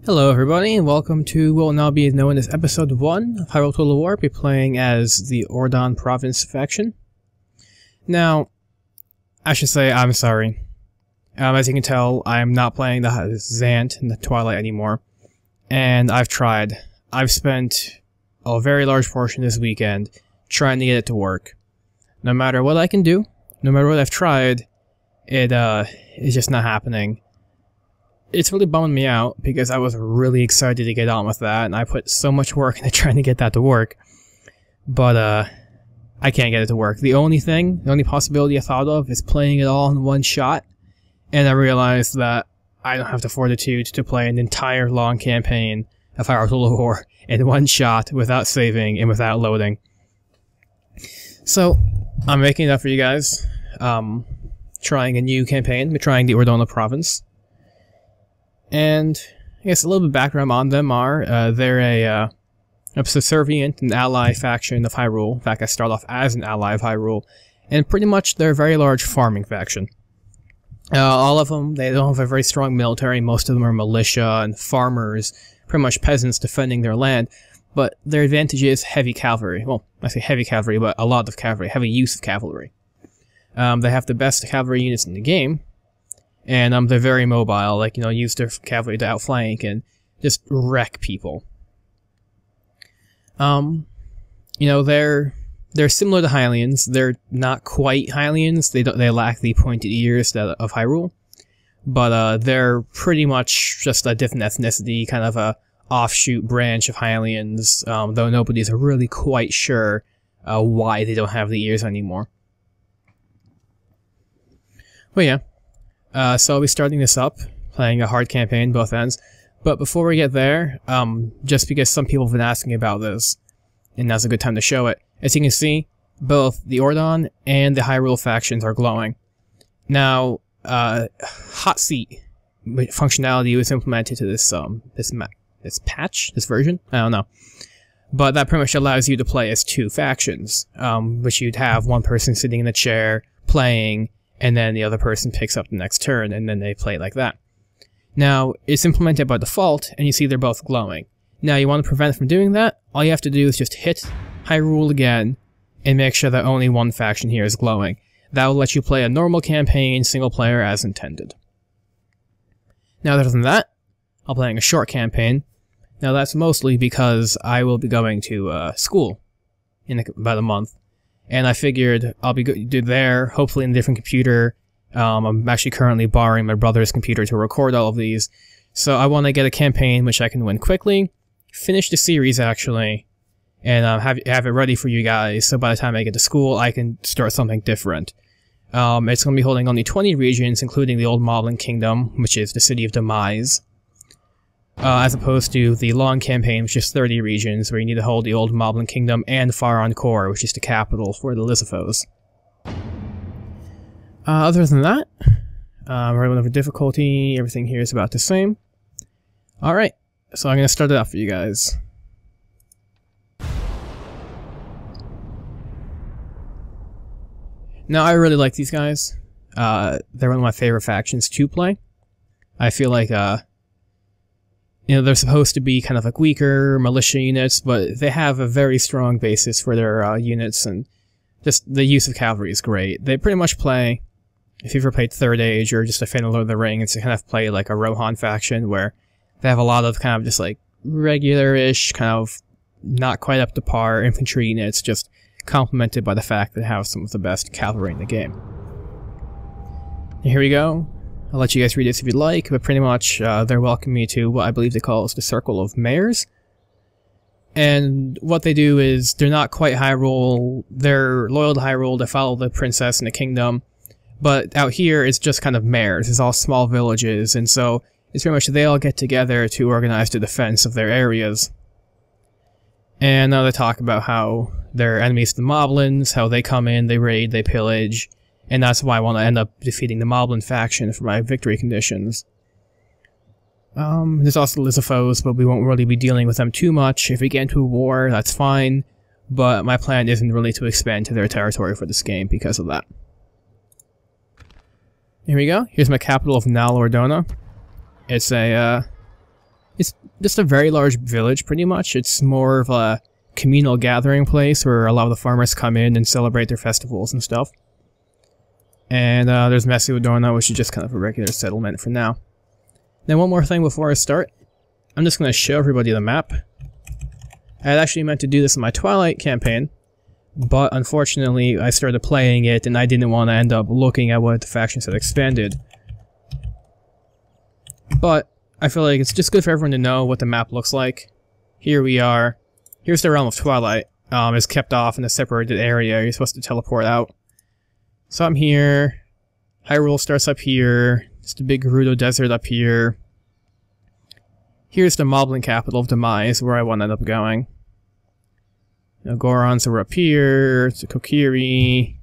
Hello everybody, and welcome to what will now be known as Episode 1 of Hyrule Total War. I'll be playing as the Ordon Province faction. Now, I should say I'm sorry. As you can tell, I'm not playing the Zant in the Twilight anymore. And I've tried. I've spent a very large portion this weekend trying to get it to work. No matter what I can do, no matter what I've tried, it's just not happening. It's really bummed me out because I was really excited to get on with that, and I put so much work into trying to get that to work. But, I can't get it to work. The only possibility I thought of is playing it all in one shot, and I realized that I don't have the fortitude to play an entire long campaign of Hyrule Total War in one shot without saving and without loading. So, I'm making it up for you guys. Trying a new campaign. We're trying the Ordona Province. And I guess a little bit of background on them are, they're a subservient and ally faction of Hyrule. In fact, I start off as an ally of Hyrule. And pretty much they're a very large farming faction. All of them, they don't have a very strong military. Most of them are militia and farmers, pretty much peasants defending their land. But their advantage is heavy cavalry. Well, I say heavy cavalry, but a lot of cavalry, heavy use of cavalry. They have the best cavalry units in the game. And they're very mobile, like, use their cavalry to outflank and just wreck people. They're similar to Hylians. They're not quite Hylians. They lack the pointed ears of Hyrule. But they're pretty much just a different ethnicity, kind of a offshoot branch of Hylians, though nobody's really quite sure why they don't have the ears anymore. But yeah. So I'll be starting this up, playing a hard campaign, both ends. But before we get there, just because some people have been asking about this, and now's a good time to show it, as you can see, both the Ordon and the Hyrule factions are glowing. Now, Hot Seat functionality was implemented to this version? I don't know. But that pretty much allows you to play as two factions, which you'd have one person sitting in a chair, playing, and then the other person picks up the next turn, and then they play like that. Now, it's implemented by default, and you see they're both glowing. Now, you want to prevent from doing that, all you have to do is just hit Hyrule again, and make sure that only one faction here is glowing. That will let you play a normal campaign, single player, as intended. Now, other than that, I'm playing a short campaign. Now, that's mostly because I will be going to school in about a month. And I figured I'll be there, hopefully in a different computer. I'm actually currently borrowing my brother's computer to record all of these. So I want to get a campaign which I can win quickly, finish the series actually, and have it ready for you guys, so by the time I get to school, I can start something different. It's going to be holding only 20 regions, including the Old Moblin Kingdom, which is the City of Demise. As opposed to the long campaign, which is 30 regions, where you need to hold the Old Moblin Kingdom and Faron Core, which is the capital for the Lizalfos. Other than that, right over difficulty, everything here is about the same. Alright, so I'm going to start it off for you guys. Now, I really like these guys. They're one of my favorite factions to play. I feel like, they're supposed to be kind of like weaker militia units, but they have a very strong basis for their units, and just the use of cavalry is great. They pretty much play, if you've ever played Third Age or just a fan of Lord of the Rings, they kind of play like a Rohan faction, where they have a lot of kind of just like regular-ish, kind of not quite up to par infantry units, just complemented by the fact that they have some of the best cavalry in the game. And here we go. I'll let you guys read this if you'd like, but pretty much they're welcoming me to what I believe they call the Circle of Mayors. And what they do is, they're not quite Hyrule, they're loyal to Hyrule, they follow the princess and the kingdom, but out here it's just kind of mayors, it's all small villages, and so it's pretty much they all get together to organize the defense of their areas. And now they talk about how they're enemies to the Moblins, how they come in, they raid, they pillage, and that's why I want to end up defeating the Moblin faction for my victory conditions. There's also the Lizalfos, but we won't really be dealing with them too much. If we get into a war, that's fine, but my plan isn't really to expand to their territory for this game because of that. Here we go. Here's my capital of Nal Ordona. It's a It's just a very large village, pretty much. It's more of a communal gathering place where a lot of the farmers come in and celebrate their festivals and stuff. And there's Messi-Wadorna, which is just kind of a regular settlement for now. Now, one more thing before I start. I'm just going to show everybody the map. I had actually meant to do this in my Twilight campaign, but unfortunately I started playing it and I didn't want to end up looking at what the factions had expanded. But I feel like it's just good for everyone to know what the map looks like. Here we are. Here's the Realm of Twilight. It's kept off in a separated area. You're supposed to teleport out. So I'm here. Hyrule starts up here. It's the big Gerudo Desert up here. Here's the Moblin capital of Demise, where I want to end up going. You know, Gorons are up here. It's the Kokiri.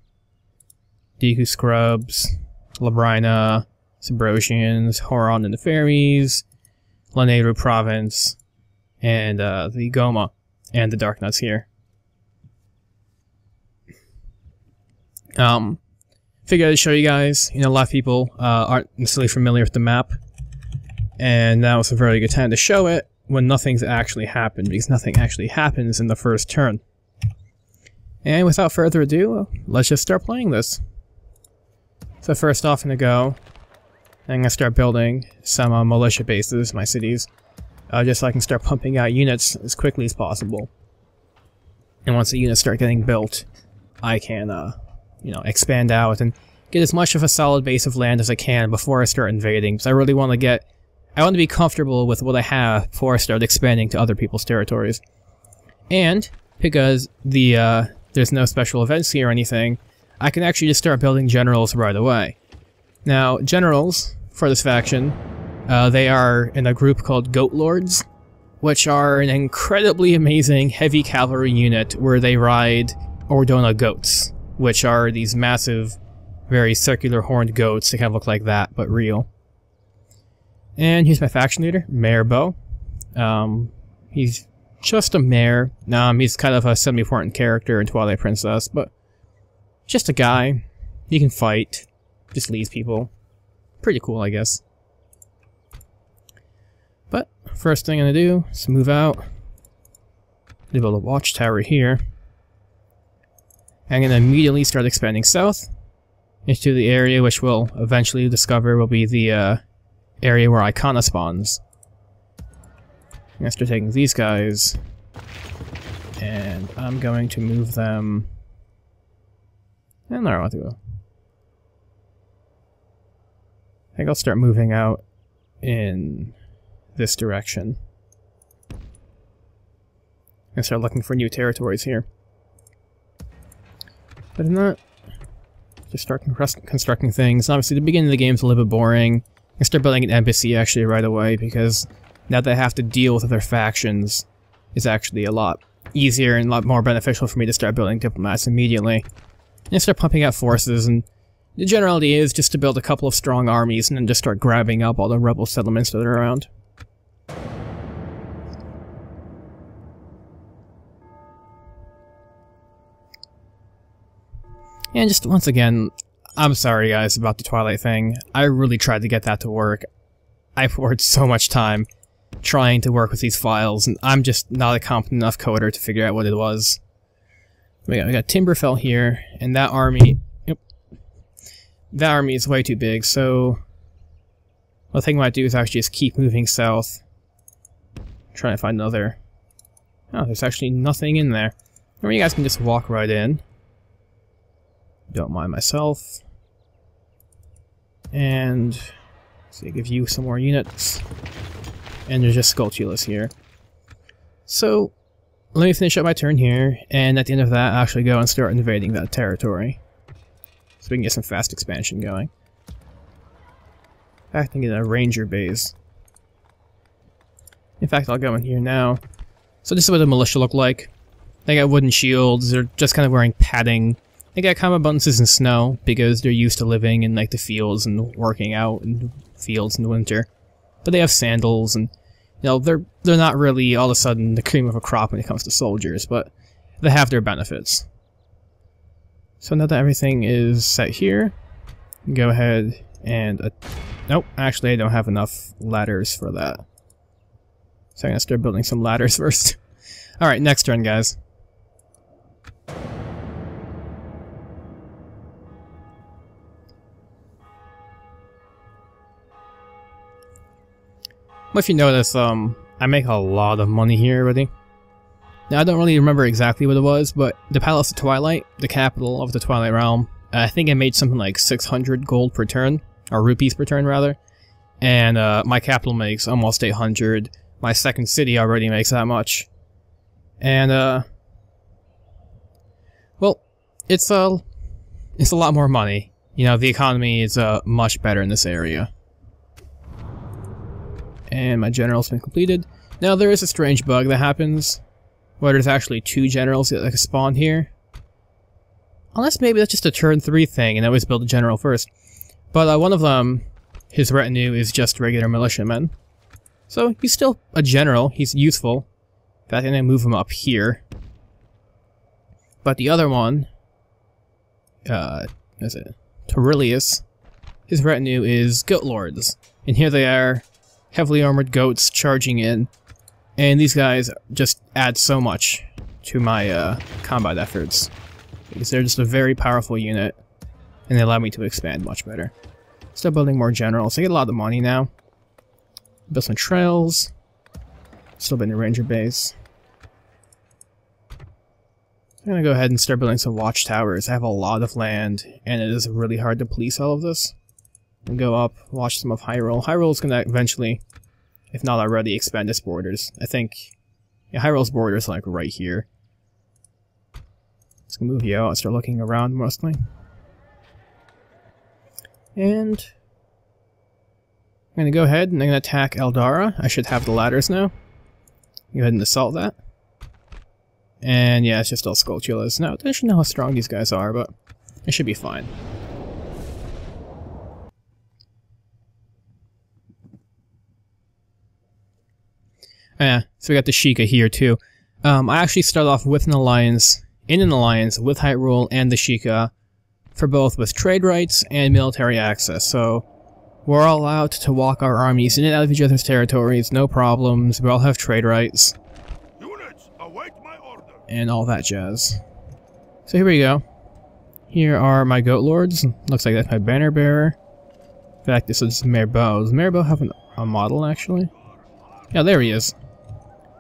Deku Scrubs. Labrina. Subrosians. Horon and the Fairies. Lanayru Province. And the Goma. And the Dark Nuts here. Figured I'd show you guys. You know, a lot of people aren't necessarily familiar with the map. And that was a very good time to show it when nothing's actually happened, because nothing actually happens in the first turn. And without further ado, let's just start playing this. So first off, I'm going to start building some militia bases, my cities, just so I can start pumping out units as quickly as possible. And once the units start getting built, I can, you know, expand out and get as much of a solid base of land as I can before I start invading, because I really want to be comfortable with what I have before I start expanding to other people's territories. And, because there's no special events here or anything, I can actually just start building generals right away. Now, generals, for this faction, they are in a group called Goat Lords, which are an incredibly amazing heavy cavalry unit where they ride Ordona goats, which are these massive, very circular horned goats. They kind of look like that, but real. And here's my faction leader, Mayor Bo. He's just a mayor. He's kind of a semi-important character in Twilight Princess, but just a guy. He can fight, just leads people. Pretty cool, I guess. But first thing I'm gonna do is move out. Build a watchtower here. I'm gonna immediately start expanding south into the area which we'll eventually discover will be the area where Icona spawns. I'm gonna start taking these guys, and I'm going to move them. And there I want to go. I think I'll start moving out in this direction. I'm gonna start looking for new territories here. But in that, just start constructing things. Obviously, the beginning of the game is a little bit boring. I start building an embassy actually right away, because now that I have to deal with other factions, it's actually a lot easier and a lot more beneficial for me to start building diplomats immediately. And start pumping out forces, and the general idea is just to build a couple of strong armies and then just start grabbing up all the rebel settlements that are around. And just once again, I'm sorry guys about the Twilight thing. I really tried to get that to work. I poured so much time trying to work with these files, and I'm just not a competent enough coder to figure out what it was. We got Timberfell here, and that army... Yep. That army is way too big, so... What I think I might do is actually just keep moving south. Trying to find another... Oh, there's actually nothing in there. Or you guys can just walk right in. Don't mind myself. And... So I give you some more units. And there's just Skulltulas here. So, let me finish up my turn here, and at the end of that, I'll actually go and start invading that territory. So we can get some fast expansion going. Acting in a ranger base. In fact, I'll go in here now. So this is what the militia look like. They got wooden shields, they're just kind of wearing padding. They got common abundances in snow, because they're used to living in like the fields and working out in the fields in the winter. But they have sandals, and you know, they're not really all of a sudden the cream of a crop when it comes to soldiers, but they have their benefits. So now that everything is set here, go ahead and... nope, actually I don't have enough ladders for that. So I'm gonna start building some ladders first. Alright, next turn, guys. Well, if you notice, I make a lot of money here already. Now, I don't really remember exactly what it was, but the Palace of Twilight, the capital of the Twilight Realm, I think I made something like 600 gold per turn, or rupees per turn, rather. And my capital makes almost 800. My second city already makes that much. And, well, it's a lot more money. You know, the economy is much better in this area. And my general's been completed. Now, there is a strange bug that happens, where there's actually 2 generals that spawn here. Unless maybe that's just a turn 3 thing, and I always build a general first. But one of them, his retinue is just regular militiamen. So he's still a general, he's useful. In fact, I'm gonna move him up here. But the other one, is it Torilius? His retinue is goat lords. And here they are, heavily armored goats charging in. And these guys just add so much to my combat efforts. Because they're just a very powerful unit. And they allow me to expand much better. Still building more generals. I get a lot of money now. Build some trails. Still building a ranger base. I'm gonna go ahead and start building some watchtowers. I have a lot of land, and it is really hard to police all of this. And go up, watch some of Hyrule. Hyrule is gonna eventually, if not already, expand its borders. I think, yeah, Hyrule's border is like right here. Just gonna move you out and start looking around mostly. And I'm gonna go ahead and I'm gonna attack Eldara. I should have the ladders now. Go ahead and assault that. And yeah, it's just all Skulltulas. Now, I don't actually know how strong these guys are, but it should be fine. Yeah, so we got the Sheikah here too. I actually start off with an alliance, with Hyrule and the Sheikah, for both with trade rights and military access, so we're all allowed to walk our armies in and out of each other's territories, no problems, we all have trade rights. Units, await my order. And all that jazz. So here we go. Here are my goat lords. Looks like that's my banner bearer. In fact, this is Merbeau. Does Merbeau have a model, actually? Yeah, there he is.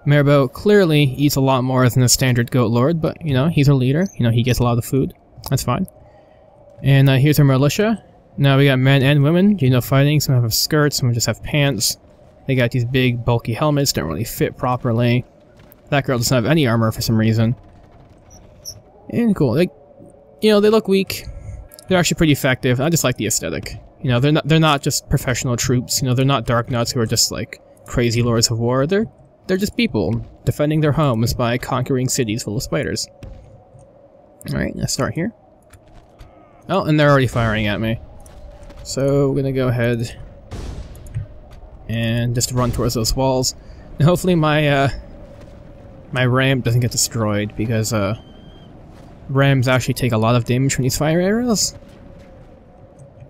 Merbeau clearly eats a lot more than a standard goat lord, but, you know, he's a leader. You know, he gets a lot of food. That's fine. And here's our militia. Now we got men and women, you know, fighting. Some have skirts, some just have pants. They got these big, bulky helmets, don't really fit properly. That girl doesn't have any armor for some reason. And cool. They, you know, they look weak. They're actually pretty effective. I just like the aesthetic. You know, they're not just professional troops. You know, they're not Dark Knights who are just like crazy lords of war. They're just people defending their homes by conquering cities full of spiders. Alright, let's start here. Oh, and they're already firing at me. So, we're gonna go ahead and just run towards those walls. And hopefully my, my ram doesn't get destroyed, because, rams actually take a lot of damage from these fire arrows.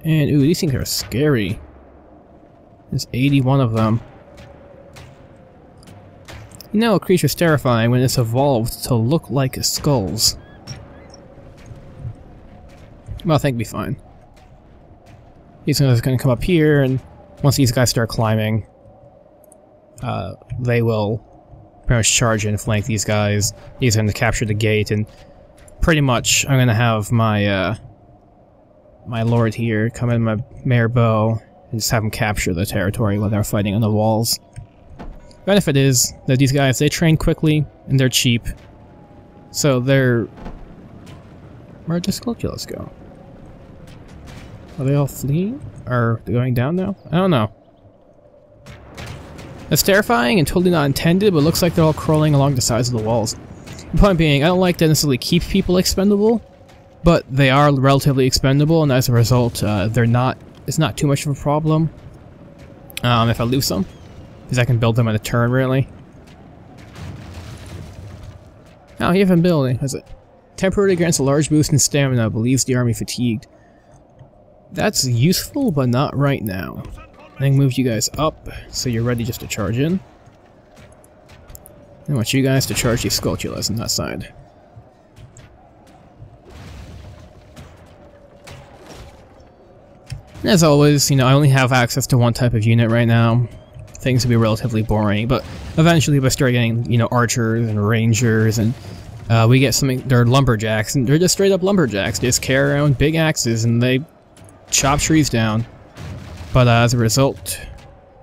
And, ooh, these things are scary. There's 81 of them. You know, a creature's terrifying when it's evolved to look like skulls. Well, I think it'll be fine. He's gonna come up here, and once these guys start climbing, they will pretty much charge and flank these guys. He's gonna capture the gate, and pretty much I'm gonna have my my lord here come in my Merbeau and just have him capture the territory while they're fighting on the walls. Benefit is that these guys, they train quickly and they're cheap, so they're... Where'd the Skulltulas go? Are they all fleeing? Or going down now? I don't know. That's terrifying and totally not intended, but it looks like they're all crawling along the sides of the walls. The point being, I don't like to necessarily keep people expendable, but they are relatively expendable, and as a result, it's not too much of a problem if I lose them, because I can build them in a turn, really. Oh, you haven't building, is it? Temporarily grants a large boost in stamina, but leaves the army fatigued. That's useful, but not right now. I think move you guys up, so you're ready just to charge in. I want you guys to charge these Skulltulas on that side. And as always, you know, I only have access to one type of unit right now. Things will be relatively boring, but eventually we start getting, you know, archers and rangers, and we get something. They're lumberjacks, and they're just straight up lumberjacks. They just carry around big axes and they chop trees down. But as a result,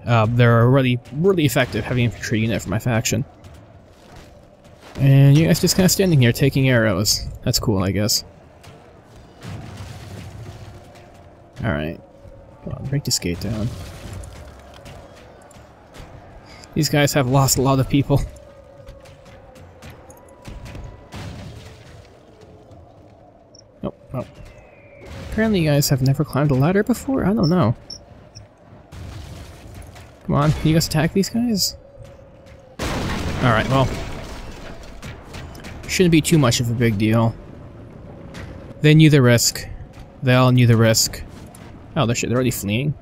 they're a really effective heavy infantry unit for my faction. And you guys just kind of standing here taking arrows. That's cool, I guess. Alright. Come on, break this gate down. These guys have lost a lot of people. Oh, oh. Apparently you guys have never climbed a ladder before? I don't know. Come on, can you guys attack these guys? Alright, well. Shouldn't be too much of a big deal. They knew the risk. They all knew the risk. Oh, they're already fleeing.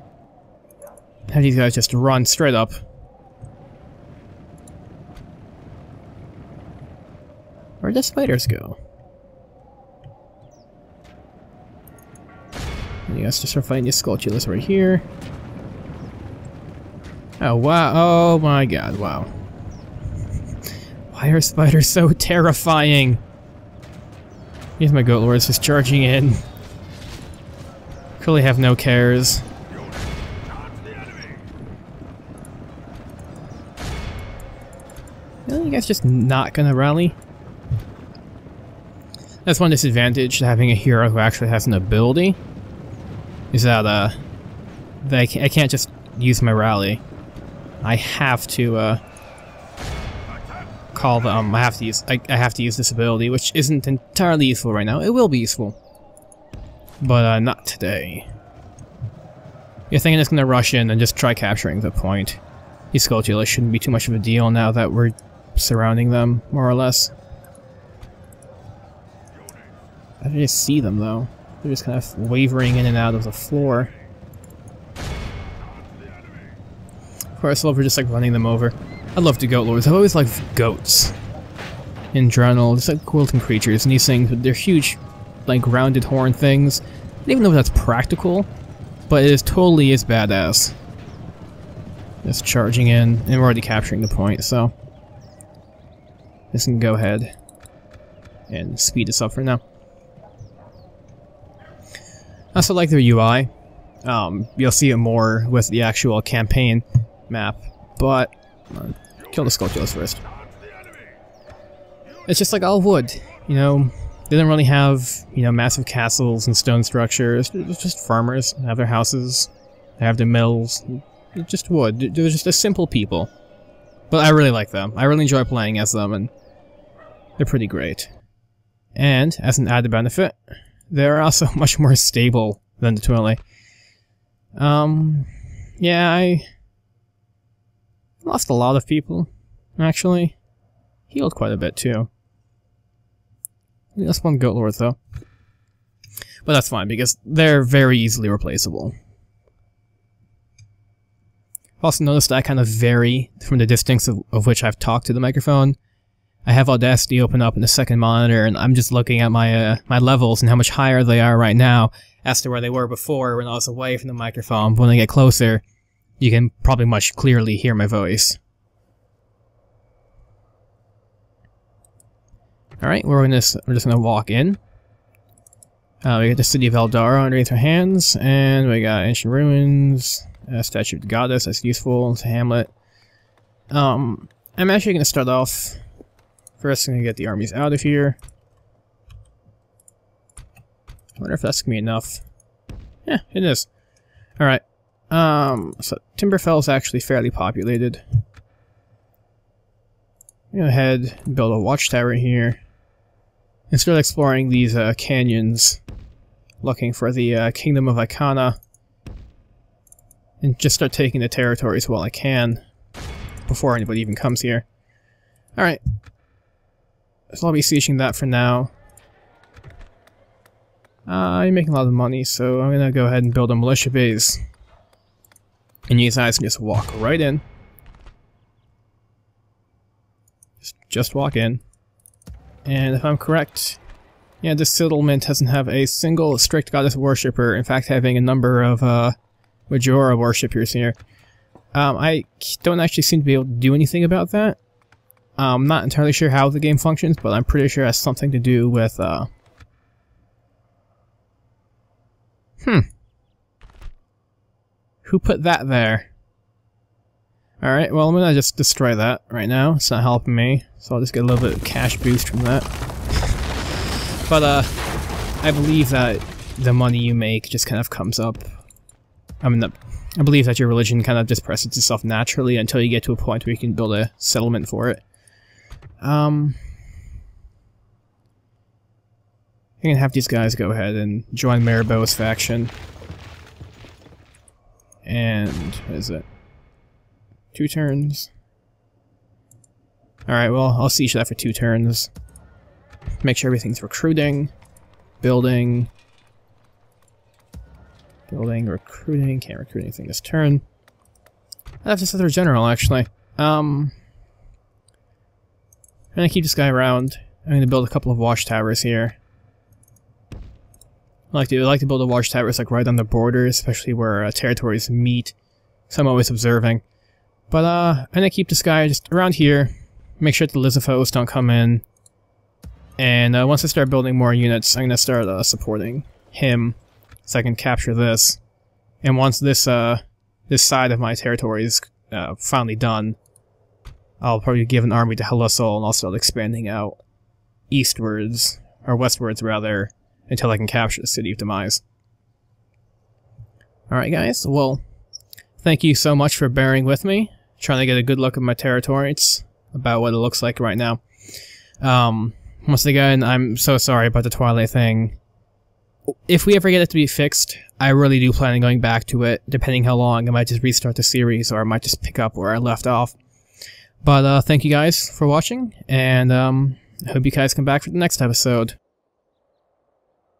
How do these guys just run straight up? Where'd the spiders go? And you guys just start fighting these Skulltulas right here. Oh, wow. Oh my god, wow. Why are spiders so terrifying? Here's my goat lords just charging in. Clearly have no cares. Really, you guys just not gonna rally? That's one disadvantage to having a hero who actually has an ability. Is that I can't just use my rally. I have to call the I have to use this ability, which isn't entirely useful right now. It will be useful, but not today. You're thinking it's gonna rush in and just try capturing the point. These Skulltulas shouldn't be too much of a deal now that we're surrounding them, more or less. I can just see them though. They're just kind of wavering in and out of the floor. Of course, I love just like running them over. I love the goat lords. I've always liked goats in general. Just like cool looking creatures, and these things, they're huge, like rounded horn things. I don't even know if that's practical, but it is totally is badass. Just charging in, and we're already capturing the point, so just can go ahead and speed this up for now. I also like their UI. You'll see it more with the actual campaign map, but kill the Skulltulas first. It's just like all wood, you know. They don't really have, you know, massive castles and stone structures. They're just farmers. They have their houses. They have their mills. They're just wood. They're just a simple people. But I really like them. I really enjoy playing as them, and they're pretty great. And as an added benefit, they're also much more stable than the Twilly. Yeah, I lost a lot of people, actually. Healed quite a bit, too. That's one goat lord, though. But that's fine, because they're very easily replaceable. Also noticed I kind of vary from the distance of which I've talked to the microphone. I have Audacity open up in the second monitor, and I'm just looking at my my levels and how much higher they are right now as to where they were before when I was away from the microphone. But when I get closer, you can probably much clearly hear my voice. Alright, we're just gonna walk in. We got the city of Eldara underneath our hands, and we got ancient ruins, a statue of the goddess, that's useful, it's a hamlet. I'm actually gonna start off. First, I'm gonna get the armies out of here. I wonder if that's gonna be enough. Yeah, it is. Alright. So Timberfell is actually fairly populated. Go ahead and build a watchtower here. And start exploring these canyons. Looking for the Kingdom of Icana. And just start taking the territories while I can. Before anybody even comes here. Alright. So I'll be sieging that for now. I'm making a lot of money, so I'm gonna go ahead and build a militia base. And you guys can just walk right in. Just walk in. And if I'm correct, yeah, this settlement doesn't have a single strict goddess worshipper, in fact having a number of Majora worshippers here. I don't actually seem to be able to do anything about that. I'm not entirely sure how the game functions, but I'm pretty sure it has something to do with, Who put that there? Alright, well I'm gonna just destroy that right now. It's not helping me, so I'll just get a little bit of cash boost from that. But, I believe that the money you make just kind of comes up. I believe that your religion kind of just presses itself naturally until you get to a point where you can build a settlement for it. You can have these guys go ahead and join Maribo's faction. And, what is it? 2 turns. Alright, well, I'll siege that for 2 turns. Make sure everything's recruiting. Building. Building, recruiting. Can't recruit anything this turn. I have this other general, actually. I'm gonna keep this guy around. I'm gonna build a couple of watchtowers here. I like to build a watchtowers like right on the border, especially where territories meet. So I'm always observing. But I'm gonna keep this guy just around here. Make sure the Lizafos don't come in. And once I start building more units, I'm gonna start supporting him, so I can capture this. And once this this side of my territory is finally done, I'll probably give an army to Helusol, and I'll start expanding out eastwards, or westwards rather, until I can capture the City of Demise. Alright guys, well, thank you so much for bearing with me, trying to get a good look at my territory. It's about what it looks like right now. Once again, I'm so sorry about the Twilight thing. If we ever get it to be fixed, I really do plan on going back to it. Depending how long, I might just restart the series, or I might just pick up where I left off. But thank you guys for watching, and I hope you guys come back for the next episode.